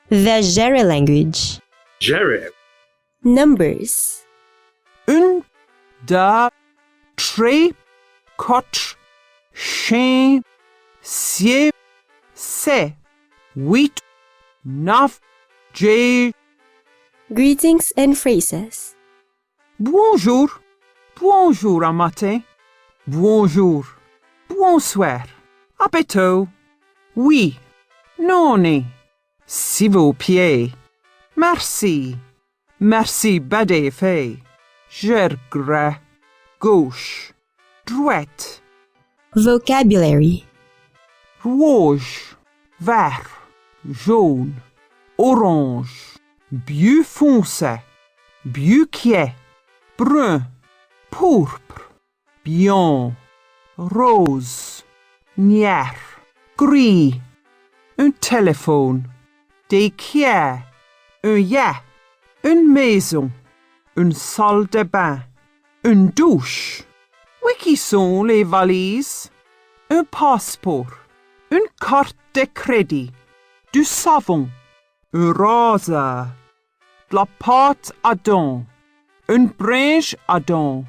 The Jere language. Jere. Numbers. 1, 2, 3, 4, 5, 6, 7, 8, 9, 10. Greetings and phrases. Bonjour. Bonjour un matin. Bonjour. Bonsoir. À bientôt. Oui. Non. S'il vous plaît. Merci. Merci bade fait. Je regrette. Gauche. Droite. Vocabulary. Rouge. Vert. Jaune. Orange. Bleu foncé. Bleu clair. Brun. Pourpre. Blanc. Rose. Noir. Gris. Un téléphone. Des pierres. Un yacht. Une maison. Une salle de bain. Une douche. Où qui sont les valises? Un passeport. Une carte de crédit. Du savon. Un rasoir. De la pâte à dents. Une brosse à dents.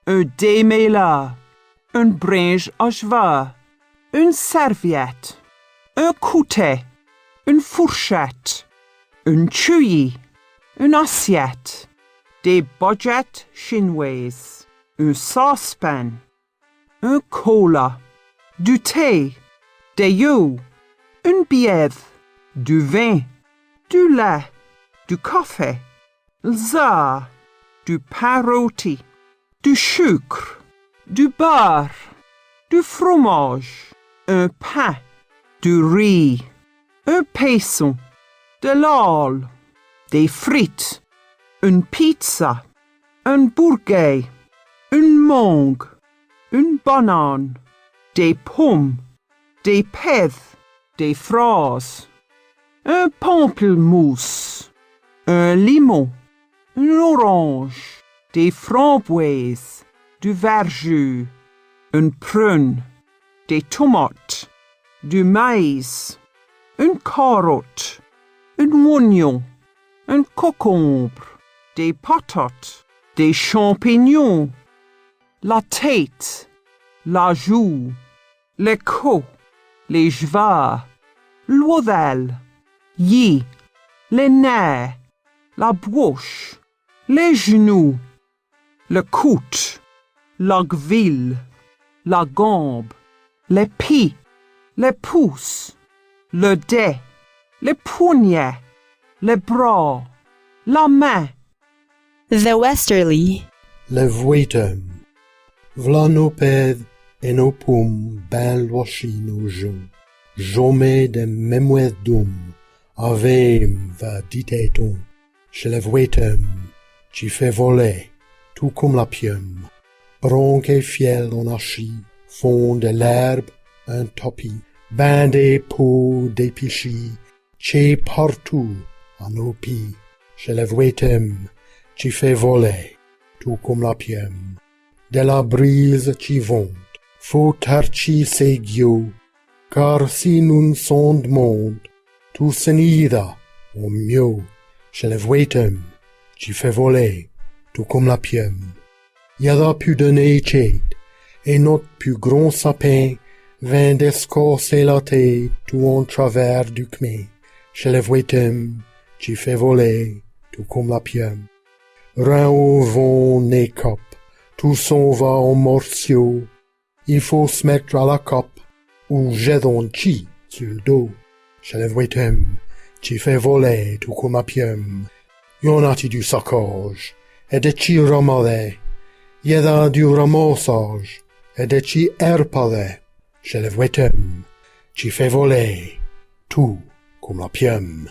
Un démêleur. Une brosse à cheveux. Une serviette. Un couteau. Une fourchette. Une cuillère. Une assiette. Des baguettes chinoises. Un saucepan. Un cola. Du thé. Des œufs. Une bière. Du vin. Du lait. Du café. Le du pain rôti. Du sucre. Du beurre. Du fromage. Un pain. Du riz. Un pain. De l'al. Des frites. Une pizza. Un burger. Une mangue. Une banane. Des pommes. Des pèves. Des fraises. Un pamplemousse. Un limon. Un orange. Des framboises. Du verjus. Une prune. Des tomates. Du maïs. Une carotte. Un oignon. Un concombre. Des patates. Des champignons. La tête. La joue. Les côtes. Les cheveux. L'oreille. Les nerfs. La bouche. Les genoux. Le coude. La cheville. La gambe. Les pieds. Les pouces. Le dé. Les poignets. Les bras. La main. The Westerly. Le voitum. V'là nos pèves et nos pommes ben lochi nos jours. Jamais de mémoire d'homme. Avem va dit-on. Chez le voitum. Tu fais voler. Tout comme la pium. Bronque et fiel en archi. Font de l'herbe un tapis. Ben des pots d'épichis. Chez partout à nos pieds. Chez le voitum. Tu fais voler, tout comme la pium. De la brise tu ventes, faut tarchi ses guillots, car si nous sommes de monde, tout s'enida au mieux. Chez le voitum, tu fais voler, tout comme la pium. Y'a plus de neige, et notre plus grand sapin vint d'escorcer la tête tout en travers du chemin. Chez le voitum, tu fais voler, tout comme la pium. Rein au vent n'est cop, tout s'en va en morceaux. Il faut se mettre à la cope, ou jet en chi sur le dos. Chez le voitum, tu fais voler tout comme la pium. Y'en a-tu du saccage, et de chi ramalais. Y'en du ramassage, et de chi airpalais. Chez le voitum, tu fais voler tout comme la pium.